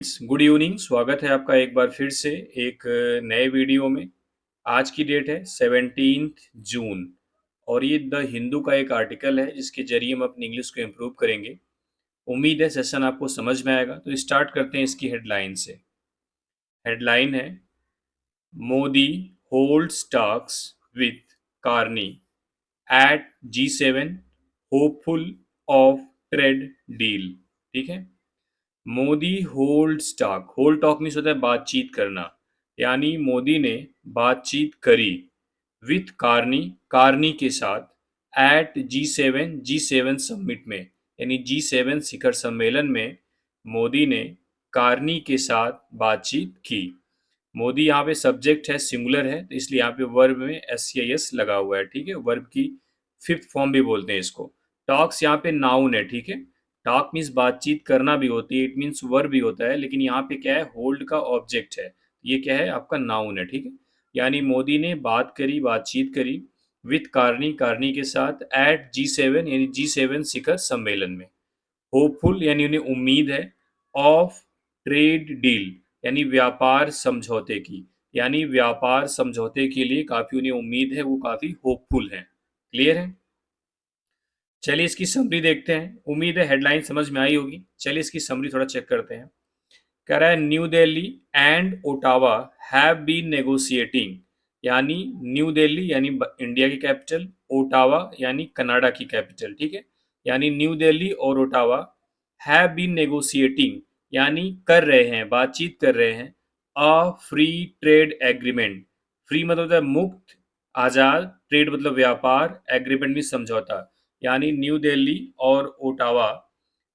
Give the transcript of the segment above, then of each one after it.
Good evening. स्वागत है आपका एक बार फिर से एक नए वीडियो में। आज की डेट है 17 जून और ये द हिंदू का एक आर्टिकल है जिसके जरिए हम अपनी इंग्लिश को इम्प्रूव करेंगे। उम्मीद है सेशन आपको समझ में आएगा। तो स्टार्ट करते हैं इसकी हेडलाइन से। हेडलाइन है Modi holds talks with Carney at G7 hopeful of trade deal. ठीक है। Modi hold talk. Hold talk means होता है बातचीत करना, यानी मोदी ने बातचीत करी विथ कार्नी, कार्नी के साथ, एट G7 समिट में, यानी G7 शिखर सम्मेलन में मोदी ने कार्नी के साथ बातचीत की। मोदी यहाँ पे सब्जेक्ट है, सिंगुलर है, तो इसलिए यहाँ पे वर्ब में SCIS लगा हुआ है। ठीक है। वर्ब की फिफ्थ फॉर्म भी बोलते हैं इसको। टॉक्स यहाँ पे नाउन है। ठीक है। टॉक मीन्स बातचीत करना भी होती है, इट मीन्स वर्ब भी होता है, लेकिन यहाँ पे क्या है, होल्ड का ऑब्जेक्ट है। ये क्या है, आपका नाउन है। ठीक है। यानी मोदी ने बात करी, बातचीत करी विथ कार्नी, कार्नी के साथ, एट G7 यानी G7 शिखर सम्मेलन में। होपफुल यानी उन्हें उम्मीद है, ऑफ ट्रेड डील यानी व्यापार समझौते की, यानी व्यापार समझौते के लिए काफी उन्हें उम्मीद है, वो काफी होपफुल है। क्लियर है। चलिए इसकी समरी देखते हैं। उम्मीद है हेडलाइन समझ में आई होगी। चलिए इसकी समरी थोड़ा चेक करते हैं। कह रहा है new Delhi and Ottawa have been negotiating, यानी न्यू दिल्ली यानी इंडिया की कैपिटल, ओटावा यानी कनाडा की कैपिटल। ठीक है। यानी न्यू दिल्ली और ओटावा हैव बीन नेगोशिएटिंग यानी कर रहे हैं, बातचीत कर रहे हैं, a free trade agreement. Free मतलब होता है मुक्त, आज़ाद, ट्रेड मतलब व्यापार, एग्रीमेंट भी समझौता। यानी न्यू दिल्ली और ओटावा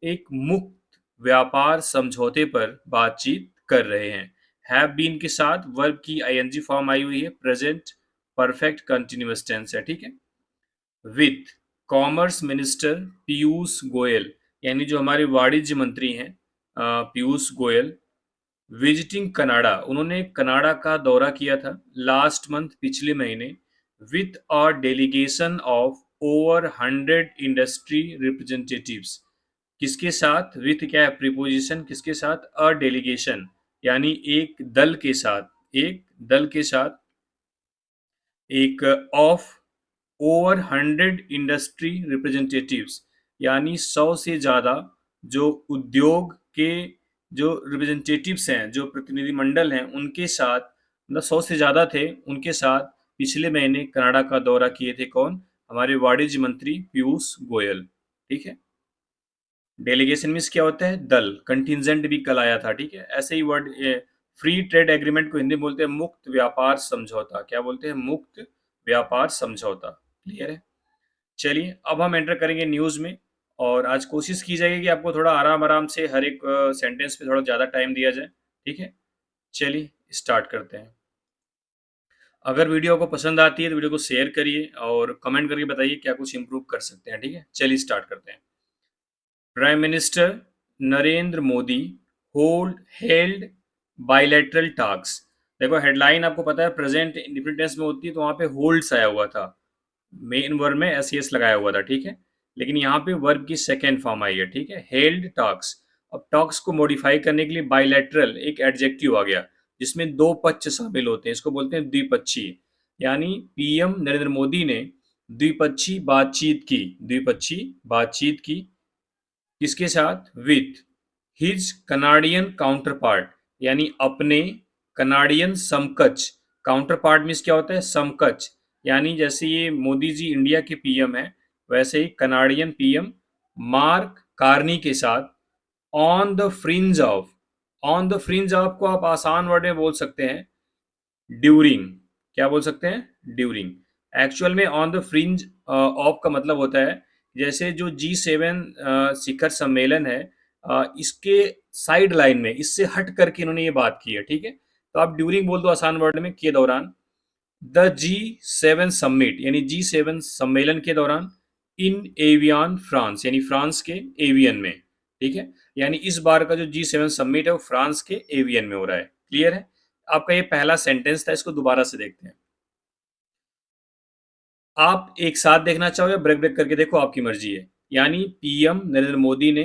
एक मुक्त व्यापार समझौते पर बातचीत कर रहे हैं। हैव बीन के साथ वर्ब की ING फॉर्म आई हुई है, प्रेजेंट परफेक्ट कंटिन्यूअस टेंस है। ठीक है। With commas minister Piyush Goyal, यानी जो हमारे वाणिज्य मंत्री हैं पीयूष गोयल, विजिटिंग कनाडा, उन्होंने कनाडा का दौरा किया था लास्ट मंथ, पिछले महीने, with a delegation of over 100 industry representatives. किसके साथ, विथ क्या है प्रीपोजिशन, किसके साथ, अ डेलीगेशन यानी एक दल के साथ, एक दल के साथ, एक ऑफ ओवर 100 इंडस्ट्री रिप्रेजेंटेटिव्स यानी 100 से ज़्यादा जो उद्योग के जो रिप्रेजेंटेटिव्स हैं, जो प्रतिनिधिमंडल हैं, उनके साथ, मतलब 100 से ज़्यादा थे, उनके साथ पिछले महीने कनाडा का दौरा किए थे। कौन, हमारे वाणिज्य मंत्री पीयूष गोयल। ठीक है। डेलीगेशन मीन्स क्या होता है, दल। कंटिजेंट भी कल आया था। ठीक है। ऐसे ही वर्ड फ्री ट्रेड एग्रीमेंट को हिंदी में बोलते हैं मुक्त व्यापार समझौता। क्या बोलते हैं, मुक्त व्यापार समझौता। क्लियर है। चलिए अब हम एंटर करेंगे न्यूज में, और आज कोशिश की जाएगी कि आपको थोड़ा आराम आराम से हर एक सेंटेंस पे थोड़ा ज्यादा टाइम दिया जाए। ठीक है। चलिए स्टार्ट करते हैं। अगर वीडियो आपको पसंद आती है तो वीडियो को शेयर करिए और कमेंट करके बताइए क्या कुछ इंप्रूव कर सकते हैं। ठीक है। चलिए स्टार्ट करते हैं। Prime minister Narendra Modi hold held bilateral talks. देखो हेडलाइन आपको पता है प्रेजेंट इंडिफिनिट टेंस में होती है, तो वहां पे होल्ड्स आया हुआ था, मेन वर्ब में SES लगाया हुआ था। ठीक है। लेकिन यहाँ पे वर्ब की सेकेंड फॉर्म आई है। ठीक है। Held talks. अब टॉक्स को मॉडिफाई करने के लिए बाइलेटरल एक एडजेक्टिव आ गया, जिसमें दो पक्ष शामिल होते हैं, इसको बोलते हैं द्विपक्षीय। यानी PM नरेंद्र मोदी ने द्विपक्षीय बातचीत की, द्विपक्षीय बातचीत की किसके साथ, with his Canadian counter part, यानी अपने कनाडियन समकक्ष। काउंटर पार्ट मीन्स क्या होता है, समकक्ष। यानी जैसे ये मोदी जी इंडिया के PM है, वैसे ही कनाडियन PM मार्क कार्नी के साथ, on the fringe of. On the fringe of को आप आसान वर्ड में बोल सकते हैं ड्यूरिंग। क्या बोल सकते हैं, ड्यूरिंग। एक्चुअल में ऑन द फ्रिंज ऑफ का मतलब होता है जैसे जो G7 शिखर सम्मेलन है, इसके साइड लाइन में, इससे हट करके इन्होंने ये बात की है। ठीक है। तो आप ड्यूरिंग बोल दो आसान वर्ड में, के दौरान। द G7 समिट यानी G7 सम्मेलन के दौरान, इन एवियन फ्रांस यानी फ्रांस के एवियन में। ठीक है। यानी इस बार का जो G7 समिट है वो फ्रांस के एवियन में हो रहा है। क्लियर है। आपका ये पहला सेंटेंस था, इसको दोबारा से देखते हैं। आप एक साथ देखना चाहो या ब्रेक ब्रेक करके देखो, आपकी मर्जी है। यानी PM नरेंद्र मोदी ने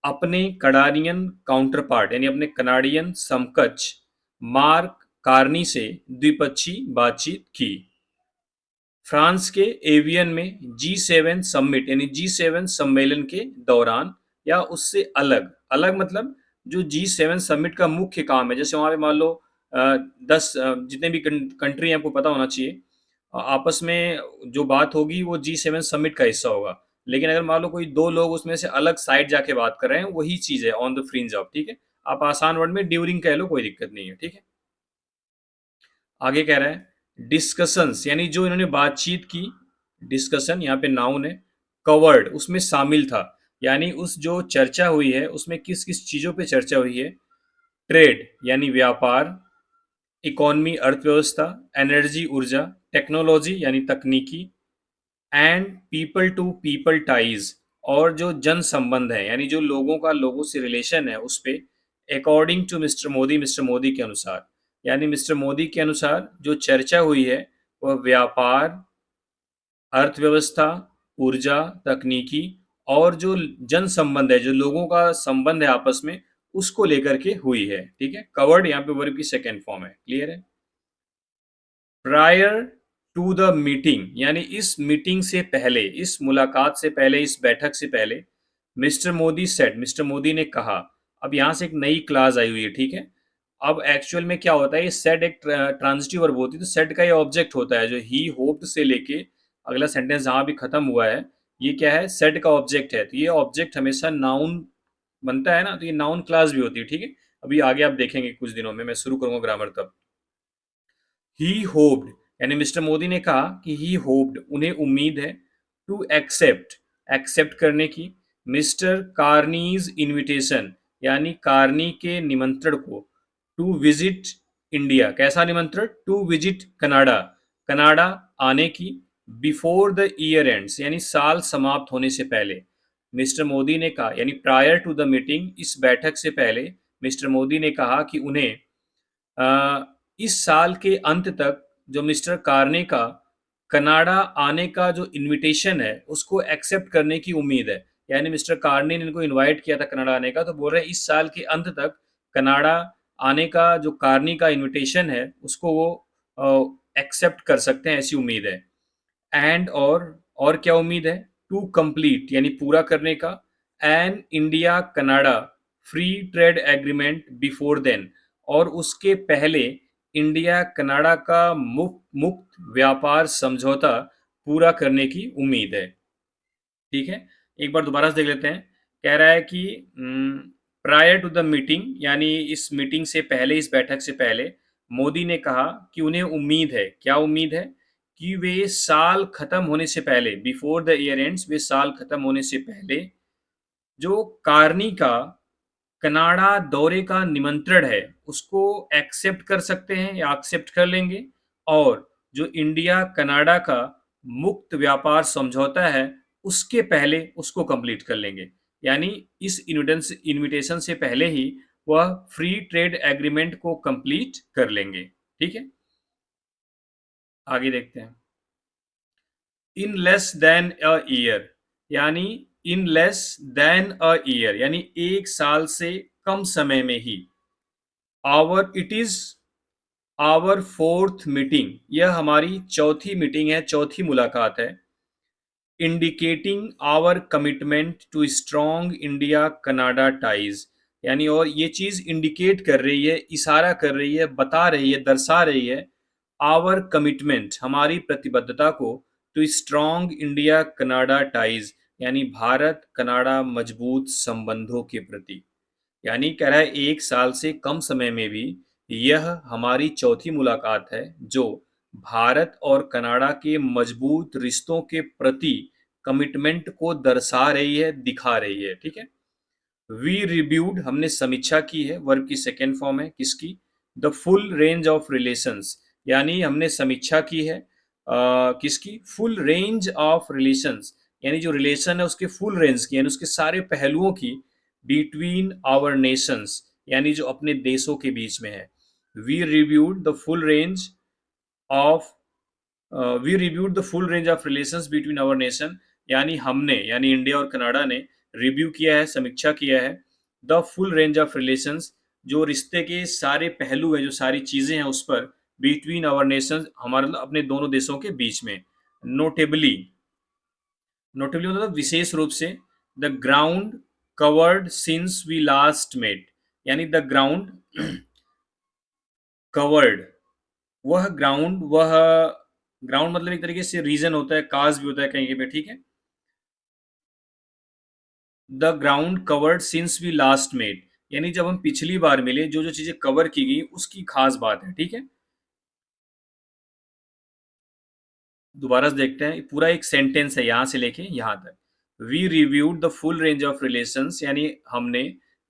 अपने कनाडियन काउंटरपार्ट यानी अपने कनाडियन समकक्ष मार्क कार्नी से द्विपक्षीय बातचीत की। फ्रांस के एवियन में G7 समिट यानी G7 सम्मेलन के दौरान या उससे अलग अलग मतलब जो G7 समिट का मुख्य काम है, जैसे वहां पे मान लो 10 जितने भी कंट्री आपको पता होना चाहिए, आपस में जो बात होगी वो G7 समिट का हिस्सा होगा। लेकिन अगर मान लो कोई दो लोग उसमें से अलग साइड जाके बात कर रहे हैं, वही चीज है ऑन द फ्रिंज ऑफ, ठीक है। आप आसान वर्ड में ड्यूरिंग कह लो, कोई दिक्कत नहीं है, ठीक है। आगे कह रहा है डिस्कशंस यानी जो इन्होंने बातचीत की, डिस्कशन यहाँ पे नाउन है, कवर्ड उसमें शामिल था, यानी उस जो चर्चा हुई है उसमें किस किस चीजों पे चर्चा हुई है। ट्रेड यानी व्यापार, इकोनॉमी अर्थव्यवस्था, एनर्जी ऊर्जा, टेक्नोलॉजी यानी तकनीकी, and people to people ties और जो जन संबंध है यानी जो लोगों का लोगों से रिलेशन है उस पे, अकॉर्डिंग टू मिस्टर मोदी के अनुसार, यानी मिस्टर मोदी के अनुसार जो चर्चा हुई है वह व्यापार, अर्थव्यवस्था, ऊर्जा, तकनीकी और जो जन संबंध है, जो लोगों का संबंध है आपस में, उसको लेकर के हुई है, ठीक है। कवर्ड यहाँ पे वर्ब की सेकेंड फॉर्म है, क्लियर है। प्रायर टू द मीटिंग यानी इस मीटिंग से पहले, इस मुलाकात से पहले, इस बैठक से पहले, mister Modi said mister Modi ने कहा। अब यहाँ से एक नई क्लास आई हुई है, ठीक है। अब एक्चुअल में क्या होता है, ये सेड एक ट्रांजिटिव वर्ब होती है, तो सेड का ये ऑब्जेक्ट होता है, जो ही होप्ड से लेके अगला सेंटेंस जहां भी खत्म हुआ है, ये क्या है, सेड का ऑब्जेक्ट है। तो ये ऑब्जेक्ट हमेशा नाउन बनता है ना, तो ये नाउन क्लास भी होती है, ठीक है। अभी आगे आप देखेंगे कुछ दिनों में, मैं शुरू करूंगा ग्रामर तब। ही होप्ड यानी मिस्टर मोदी ने कहा कि ही होप्ड उन्हें उम्मीद है, टू एक्सेप्ट एक्सेप्ट करने की, मिस्टर कार्नीज इनविटेशन यानी कार्नी के निमंत्रण को, टू विजिट इंडिया कैसा निमंत्रण, टू विजिट कनाडा कनाडा आने की, बिफोर द ईयर एंड्स यानी साल समाप्त होने से पहले। मिस्टर मोदी ने कहा यानी प्रायर टू द मीटिंग, इस बैठक से पहले मिस्टर मोदी ने कहा कि उन्हें इस साल के अंत तक जो मिस्टर कार्ने का कनाडा आने का जो इनविटेशन है उसको एक्सेप्ट करने की उम्मीद है। यानी मिस्टर कार्ने ने इनको इनवाइट किया था कनाडा आने का, तो बोल रहे हैं इस साल के अंत तक कनाडा आने का जो कार्नी का इनविटेशन है उसको वो एक्सेप्ट कर सकते हैं, ऐसी उम्मीद है। एंड और क्या उम्मीद है, टू कंप्लीट यानी पूरा करने का, an India Canada free trade agreement before then और उसके पहले इंडिया कनाडा का मुक्त मुक्त व्यापार समझौता पूरा करने की उम्मीद है, ठीक है। एक बार दोबारा से देख लेते हैं। कह रहा है कि प्रायर टू द मीटिंग यानी इस मीटिंग से पहले, इस बैठक से पहले मोदी ने कहा कि उन्हें उम्मीद है, क्या उम्मीद है, कि वे साल खत्म होने से पहले, बिफोर द ईयर एंड्स, वे साल खत्म होने से पहले जो कार्नी का कनाडा दौरे का निमंत्रण है उसको एक्सेप्ट कर सकते हैं या एक्सेप्ट कर लेंगे, और जो इंडिया कनाडा का मुक्त व्यापार समझौता है उसके पहले उसको कंप्लीट कर लेंगे। यानी इस इनविटेशन से पहले ही वह फ्री ट्रेड एग्रीमेंट को कंप्लीट कर लेंगे, ठीक है। आगे देखते हैं। In less than a year यानी in less than a year यानी एक साल से कम समय में ही, it is our fourth meeting, यह हमारी चौथी मीटिंग है, चौथी मुलाकात है। Indicating our commitment to strong India Canada ties यानी और ये चीज इंडिकेट कर रही है, इशारा कर रही है, बता रही है, दर्शा रही है, आवर कमिटमेंट हमारी प्रतिबद्धता को, to strong India Canada ties यानी भारत कनाडा मजबूत संबंधों के प्रति। यानी कह रहा है एक साल से कम समय में भी यह हमारी चौथी मुलाकात है जो भारत और कनाडा के मजबूत रिश्तों के प्रति कमिटमेंट को दर्शा रही है, दिखा रही है, ठीक है। वी रिव्यूड हमने समीक्षा की है, वर्ब की सेकेंड फॉर्म है किसकी, the full range of relations यानी हमने समीक्षा की है किसकी, फुल रेंज ऑफ रिलेशंस यानी जो रिलेशन है उसके फुल रेंज की यानी उसके सारे पहलुओं की, बिटवीन आवर नेशंस यानी जो अपने देशों के बीच में है। We reviewed the full range of we reviewed the full range of relations between our nation यानी हमने यानी इंडिया और कनाडा ने रिव्यू किया है, समीक्षा किया है। The full range of relations, जो रिश्ते के सारे पहलू हैं, जो सारी चीज़ें हैं उस पर, बिटवीन आवर नेशंस, हमारे मतलब अपने दोनों देशों के बीच में। नोटेबली, नोटेबली मतलब विशेष रूप से, the ground covered since we last met, यानी द ग्राउंड कवर्ड, वह ग्राउंड मतलब एक तरीके से रीजन होता है, काज भी होता है कहीं पे, ठीक है। The ground covered since we last met, यानी जब हम पिछली बार मिले जो जो चीजें कवर की गई उसकी खास बात है, ठीक है। दोबारा से देखते हैं, पूरा एक सेंटेंस है यहाँ से लेके यहाँ तक। We reviewed the full range of relations, यानी हमने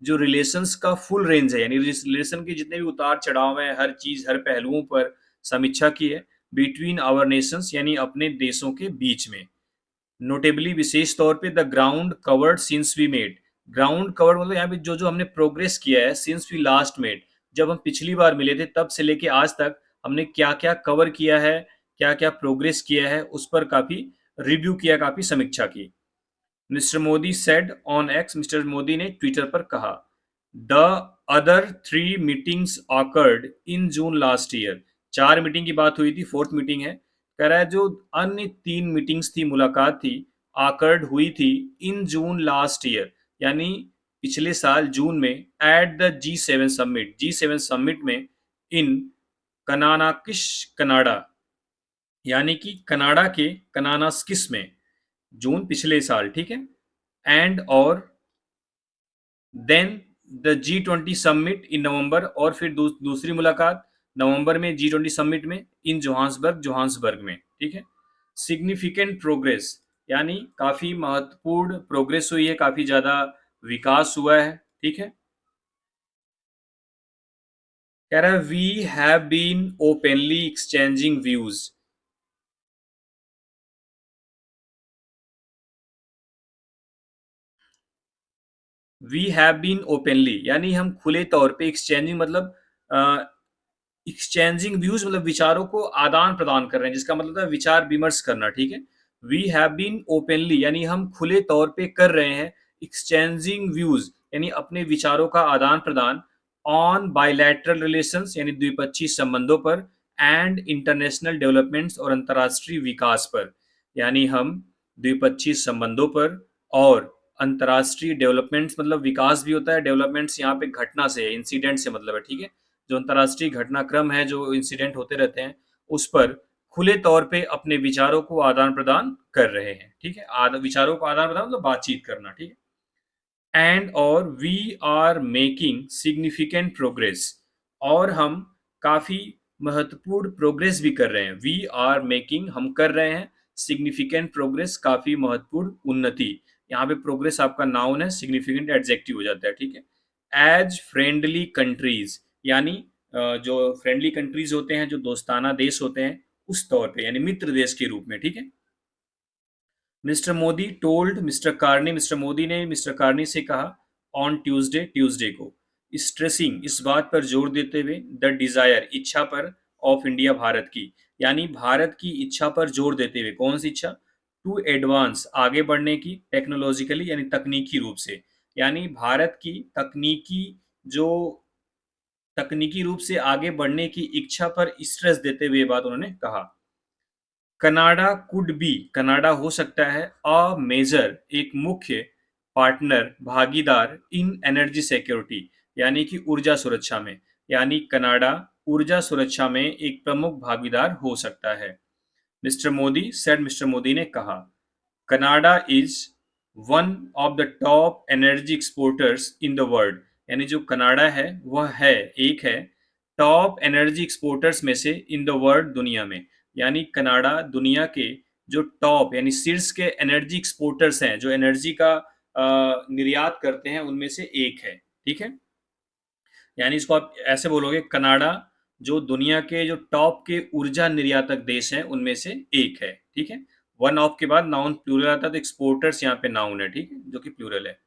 जो रिलेशंस का फुल रेंज है, यानी रिलेशन के जितने भी उतार चढ़ाव हैं, हर चीज, हर पहलुओं पर समीक्षा की है। बिटवीन आवर नेशंस, यानी अपने देशों के बीच में। नोटेबली, विशेष तौर पे, the ground covered since we made, ground covered मतलब यहाँ पे जो जो हमने प्रोग्रेस किया है, सिंस वी लास्ट मेड, जब हम पिछली बार मिले थे तब से लेके आज तक हमने क्या क्या कवर किया है, क्या क्या प्रोग्रेस किया है, उस पर काफी रिव्यू किया, काफी समीक्षा की। Mister Modi said on x, mister Modi ने ट्विटर पर कहा। The other three meetings occurred in June last year, चार मीटिंग की बात हुई थी, फोर्थ मीटिंग है। कह रहा है जो अन्य तीन मीटिंग्स थी, मुलाकात थी, ऑकर्ड हुई थी इन जून लास्ट ईयर, यानी पिछले साल जून में, at the G7 summit, G7 summit में, इन कनानाकिश, कनाडा, यानी कि कनाडा के कनानास्किस में, जून पिछले साल, ठीक है। एंड और then the G20 summit in November, और फिर दूसरी मुलाकात नवंबर में G20 समिट में, इन जोहान्सबर्ग, जोहान्सबर्ग में, ठीक है। सिग्निफिकेंट प्रोग्रेस, यानी काफी महत्वपूर्ण प्रोग्रेस हुई है, काफी ज्यादा विकास हुआ है, ठीक है। कह रहा है we have been openly exchanging views, we have been openly, यानी हम खुले तौर पे, एक्सचेंजिंग मतलब एक्सचेंजिंग व्यूज मतलब विचारों को आदान प्रदान कर रहे हैं, जिसका मतलब है विचार विमर्श करना, ठीक है। वी हैव बीन ओपनली, यानी हम खुले तौर पे कर रहे हैं एक्सचेंजिंग व्यूज, यानी अपने विचारों का आदान प्रदान, ऑन बायलैटरल रिलेशंस, यानी द्विपक्षीय संबंधों पर, एंड इंटरनेशनल डेवलपमेंट्स, और अंतर्राष्ट्रीय विकास पर, यानी हम द्विपक्षीय संबंधों पर और अंतर्राष्ट्रीय डेवलपमेंट्स, मतलब विकास भी होता है, डेवलपमेंट्स यहाँ पे घटना से, इंसिडेंट से मतलब है, ठीक है। जो अंतर्राष्ट्रीय घटनाक्रम है, जो इंसिडेंट होते रहते हैं, उस पर खुले तौर पे अपने विचारों को आदान प्रदान कर रहे हैं, ठीक है। विचारों को आदान प्रदान मतलब बातचीत करना, ठीक है। एंड और we are making significant progress, और हम काफी महत्वपूर्ण प्रोग्रेस भी कर रहे हैं। वी आर मेकिंग, हम कर रहे हैं, सिग्निफिकेंट प्रोग्रेस, काफी महत्वपूर्ण उन्नति। यहाँ पे प्रोग्रेस आपका नाउन है, सिग्निफिकेंट एडजेक्टिव हो जाता है, ठीक है। एज फ्रेंडली कंट्रीज, यानी जो फ्रेंडली कंट्रीज होते हैं, जो दोस्ताना देश होते हैं, उस तौर पे, यानी मित्र देश के रूप में, ठीक है। Mister Modi told mister Carney, mister Modi ने मिस्टर कार्नी से कहा, ऑन ट्यूसडे, ट्यूसडे को, स्ट्रेसिंग, इस बात पर जोर देते हुए, द डिजायर, इच्छा पर, ऑफ इंडिया, भारत की, यानी भारत की इच्छा पर जोर देते हुए, कौन सी इच्छा, टू एडवांस, आगे बढ़ने की, टेक्नोलॉजिकली, यानी तकनीकी रूप से, यानी भारत की जो तकनीकी रूप से आगे बढ़ने की इच्छा पर स्ट्रेस देते हुए ये बात उन्होंने कहा। कनाडा कुड बी, कनाडा हो सकता है, अ मेजर, एक मुख्य, पार्टनर, भागीदार, इन एनर्जी सिक्योरिटी, यानी कि ऊर्जा सुरक्षा में, यानी कनाडा ऊर्जा सुरक्षा में एक प्रमुख भागीदार हो सकता है। Mister Modi said, mister Modi ने कहा, Canada is one of the top energy exporters in the world, यानी जो कनाडा है वह है, एक है टॉप एनर्जी एक्सपोर्टर्स में से, इन द वर्ल्ड, दुनिया में, यानी कनाडा दुनिया के जो टॉप, यानी शीर्ष के एनर्जी एक्सपोर्टर्स हैं, जो एनर्जी का निर्यात करते हैं, उनमें से एक है, ठीक है। यानी इसको आप ऐसे बोलोगे, कनाडा जो दुनिया के जो टॉप के ऊर्जा निर्यातक देश हैं उनमें से एक है, ठीक है। वन ऑफ के बाद नाउन प्लूरल आता है, तो एक्सपोर्टर्स यहाँ पे नाउन है, ठीक है, जो कि प्लूरल है।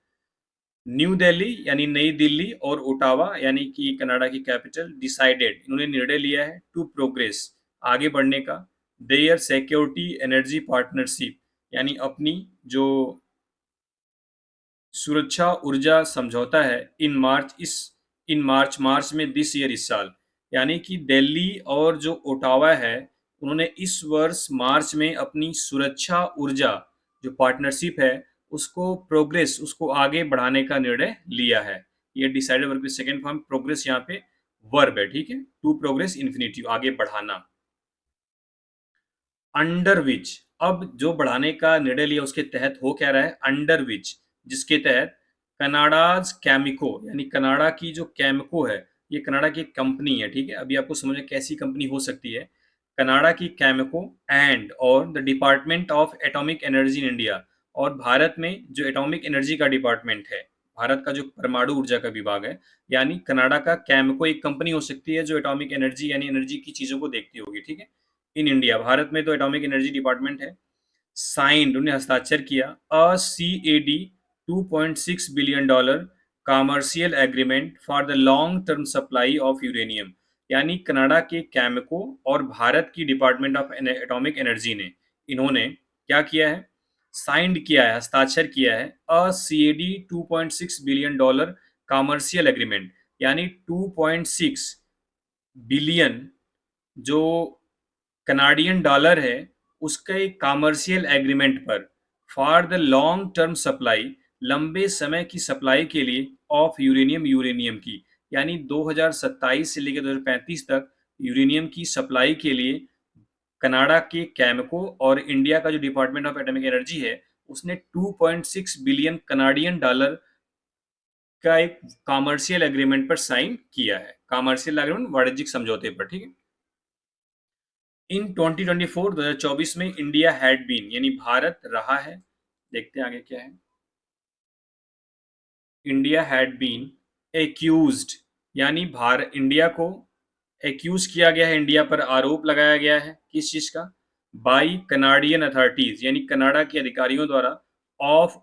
न्यू दिल्ली, यानी नई दिल्ली, और ओटावा, यानी कि कनाडा की कैपिटल, डिसाइडेड, इन्होंने निर्णय लिया है, टू प्रोग्रेस, आगे बढ़ने का, देयर सिक्योरिटी एनर्जी पार्टनरशिप, यानी अपनी जो सुरक्षा ऊर्जा समझौता है इन मार्च में दिस ईयर, इस साल। यानी कि दिल्ली और जो ओटावा है, उन्होंने इस वर्ष मार्च में अपनी सुरक्षा ऊर्जा जो पार्टनरशिप है उसको आगे बढ़ाने का निर्णय लिया है। ये डिसाइडेड वर्ब की सेकंड फॉर्म, प्रोग्रेस यहाँ पे वर्ब है, ठीक है। टू प्रोग्रेस इन्फिनिटिव, आगे बढ़ाना। अंडर विच, अब जो बढ़ाने का निर्णय लिया उसके तहत हो क्या रहा है, अंडर विच, जिसके तहत कनाडाज कैमिको, यानी कनाडा की जो कैमिको है, ये कनाडा की कंपनी है, ठीक है। अभी आपको समझ में कैसी कंपनी हो सकती है। कनाडा की कैमिको एंड और the department of atomic energy in India, और भारत में जो एटॉमिक एनर्जी का डिपार्टमेंट है, भारत का जो परमाणु ऊर्जा का विभाग है, यानी कनाडा का कैमिको एक कंपनी हो सकती है जो एटॉमिक एनर्जी यानी एनर्जी की चीजों को देखती होगी, ठीक है। इन इंडिया, भारत में तो एटॉमिक एनर्जी डिपार्टमेंट है। साइंड, उन्हें हस्ताक्षर किया अ CAD $2.6 billion commercial agreement for the long term supply of uranium. यानी कनाडा के कैमिको और भारत की डिपार्टमेंट ऑफ एटॉमिक एनर्जी ने, इन्होंने क्या किया है, साइंड किया है, हस्ताक्षर किया है अ CAD $2.6 बिलियन कॉमर्शियल एग्रीमेंट, यानी 2.6 बिलियन जो कनाडियन डॉलर है, उसके एक कॉमर्शियल एग्रीमेंट पर, for the long term supply, लंबे समय की सप्लाई के लिए, ऑफ यूरेनियम की, यानी 2027 से लेकर 2035 तक यूरेनियम की सप्लाई के लिए कनाडा के कैमको और इंडिया का जो डिपार्टमेंट ऑफ एटॉमिक एनर्जी है, उसने 2.6 बिलियन कनाडियन डॉलर का एक कॉमर्शियल एग्रीमेंट पर साइन किया है। कॉमर्शियल एग्रीमेंट, वाणिज्यिक समझौते पर, ठीक है। इन 2024 में इंडिया हैड बीन, यानी भारत रहा है, देखते हैं आगे क्या है। इंडिया हैड बीन एक्यूज्ड, यानी भारत, इंडिया को एक्यूज किया गया है, इंडिया पर आरोप लगाया गया है, किस चीज का, बाई कनाडियन अथॉरिटीज, यानी कनाडा के अधिकारियों द्वारा, ऑफ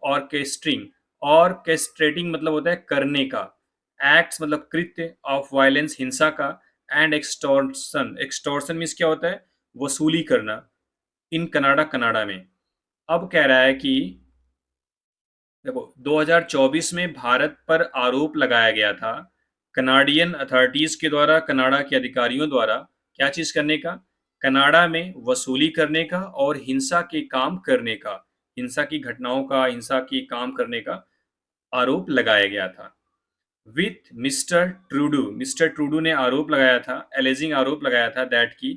ऑर्केस्ट्रेटिंग मतलब होता है करने का, एक्ट्स मतलब कृत्य, ऑफ वायलेंस हिंसा का, एंड एक्सटॉर्शन मीन्स क्या होता है, वसूली करना, इन कनाडा में। अब कह रहा है कि देखो, 2024 में भारत पर आरोप लगाया गया था कनाडियन अथॉरिटीज के द्वारा, कनाडा के अधिकारियों द्वारा, क्या चीज करने का, कनाडा में वसूली करने का और हिंसा के काम करने का, हिंसा की घटनाओं का, हिंसा के काम करने का आरोप लगाया गया था। विथ मिस्टर ट्रूडू ने आरोप लगाया था, एलेजिंग आरोप लगाया था दैट की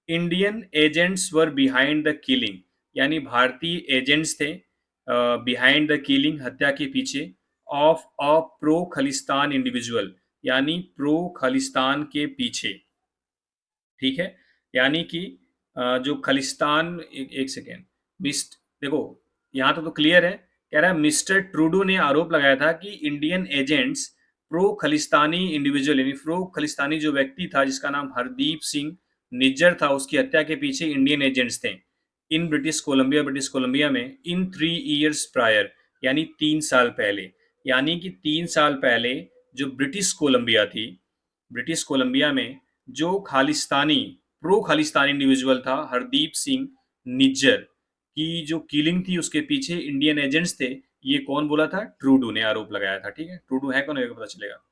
Indian agents were behind the killing, यानी भारतीय एजेंट्स थे बिहाइंड द किलिंग, हत्या के पीछे, of a pro Khalistan individual, यानी प्रो खालिस्तान के पीछे, ठीक है। यानी कि जो खालिस्तान, एक सेकेंड, मिस्ट देखो, यहाँ तो क्लियर है, कह रहा है मिस्टर ट्रूडो ने आरोप लगाया था कि Indian agents pro Khalistani individual, यानी प्रो खालिस्तानी जो व्यक्ति था जिसका नाम हरदीप सिंह निज्जर था, उसकी हत्या के पीछे इंडियन एजेंट्स थे इन ब्रिटिश कोलंबिया में, इन 3 years प्रायर, यानी 3 साल पहले। यानी कि 3 साल पहले जो ब्रिटिश कोलंबिया में जो खालिस्तानी, प्रो खालिस्तानी इंडिविजुअल था हरदीप सिंह निज्जर की जो किलिंग थी, उसके पीछे इंडियन एजेंट्स थे। ये कौन बोला था, ट्रूडू ने आरोप लगाया था, ठीक है। ट्रूडू है कौन, पता चलेगा।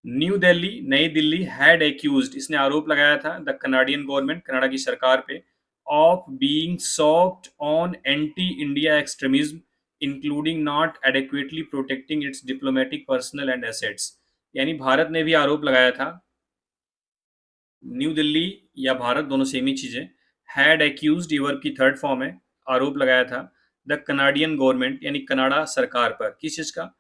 न्यू दिल्ली, नई दिल्ली हैड एक्यूज्ड, इसने आरोप लगाया था द कनाडियन गवर्नमेंट, कनाडा की सरकार पे, of being soft on anti India extremism, including not adequately protecting its diplomatic personnel and assets. यानी भारत ने भी आरोप लगाया था, न्यू दिल्ली या भारत दोनों सेम ही चीजें, हैड एक्यूज्ड, ये वर्ब की थर्ड फॉर्म है, आरोप लगाया था द कनाडियन गवर्नमेंट, यानी कनाडा सरकार पर, किस चीज का,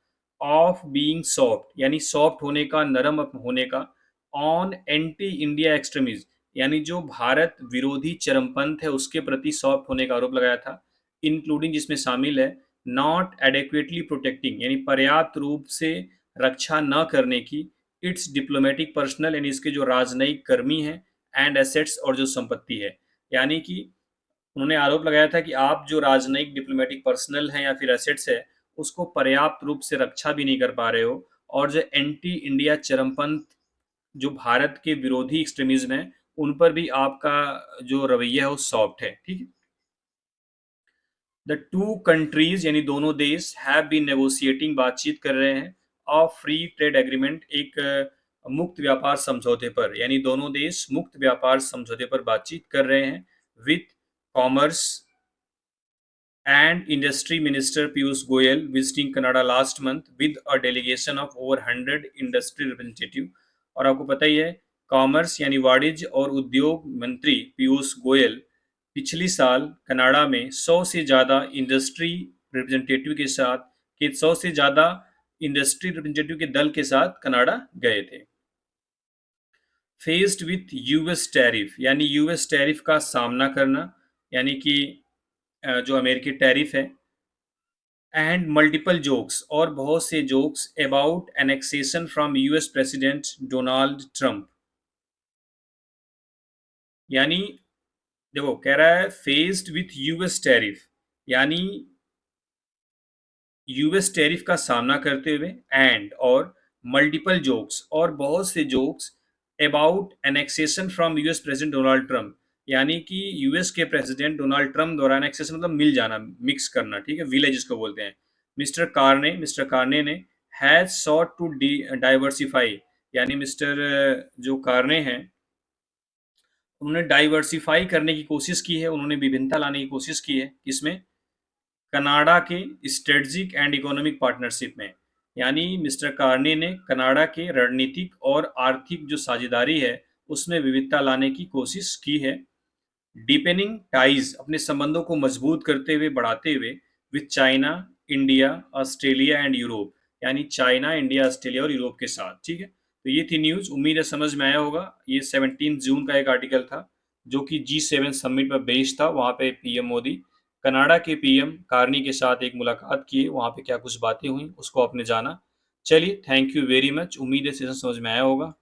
ऑफ बीइंग सॉफ्ट, यानी सॉफ्ट होने का, नरम होने का, ऑन एंटी इंडिया एक्सट्रीमिज्म, यानी जो भारत विरोधी चरमपंथ है उसके प्रति सॉफ्ट होने का आरोप लगाया था, इंक्लूडिंग, जिसमें शामिल है, नॉट एडेक्वेटली प्रोटेक्टिंग, यानी पर्याप्त रूप से रक्षा न करने की, इट्स डिप्लोमेटिक पर्सनल, यानी इसके जो राजनयिक कर्मी हैं, एंड एसेट्स, और जो संपत्ति है। यानी कि उन्होंने आरोप लगाया था कि आप जो राजनयिक डिप्लोमेटिक पर्सनल हैं या फिर एसेट्स है, उसको पर्याप्त रूप से रक्षा भी नहीं कर पा रहे हो, और जो एंटी इंडिया चरमपंथ, जो भारत के विरोधी एक्सट्रीमिज्म है, उन पर भी आपका जो रवैया है वो सॉफ्ट है, ठीक है। द टू कंट्रीज यानी दोनों देश हैव बीन नेगोशिएटिंग बातचीत कर रहे हैं ऑफ फ्री ट्रेड एग्रीमेंट एक मुक्त व्यापार समझौते पर, यानी दोनों देश मुक्त व्यापार समझौते पर बातचीत कर रहे हैं with commas and Industry Minister Piyush Goyal visiting Canada last month with a delegation of over 100 industry representative। और आपको पता ही है, कॉमर्स यानी वाणिज्य और उद्योग मंत्री पीयूष गोयल पिछली साल कनाडा में 100 से ज़्यादा इंडस्ट्री रिप्रेजेंटेटिव के साथ 100 से ज़्यादा इंडस्ट्री रिप्रेजेंटेटिव के दल के साथ कनाडा गए थे। फेस्ड विथ यूएस टैरिफ यानी यूएस टैरिफ का सामना करना, यानी कि जो अमेरिकी टैरिफ है, एंड मल्टीपल जोक्स और बहुत से jokes about annexation from US president Donald Trump. यानी देखो कह रहा है फेस्ड विथ यूएस टैरिफ, यानी यूएस टैरिफ का सामना करते हुए, एंड और मल्टीपल जोक्स और बहुत से jokes about annexation from US president Donald Trump, यानी कि यूएस के प्रेसिडेंट डोनाल्ड ट्रंप द्वारा एनेक्सेशन मतलब मिल जाना, मिक्स करना, ठीक है, विलेज इसको बोलते हैं। मिस्टर कार्ने ने हैज सॉट टू डाइवर्सिफाई, यानी मिस्टर जो कार्ने हैं उन्होंने डाइवर्सिफाई करने की कोशिश की है, उन्होंने विभिन्नता लाने की कोशिश की है, किसमें, कनाडा के स्ट्रेटजिक एंड इकोनॉमिक पार्टनरशिप में। यानी मिस्टर कार्ने ने कनाडा के रणनीतिक और आर्थिक जो साझेदारी है उसमें विविधता लाने की कोशिश की है। डीपेनिंग टाइज अपने संबंधों को मजबूत करते हुए, बढ़ाते हुए, with China, India, Australia and Europe, यानी चाइना, इंडिया, ऑस्ट्रेलिया और यूरोप के साथ। ठीक है, तो ये थी न्यूज, उम्मीद है समझ में आया होगा। ये 17 जून का एक आर्टिकल था जो कि G7 समिट पर बेस्ड था। वहां पे पीएम मोदी कनाडा के पीएम कार्नी के साथ एक मुलाकात किए, वहां पे क्या कुछ बातें हुई उसको आपने जाना। चलिए, थैंक यू वेरी मच, उम्मीद है सेशन समझ में आया होगा।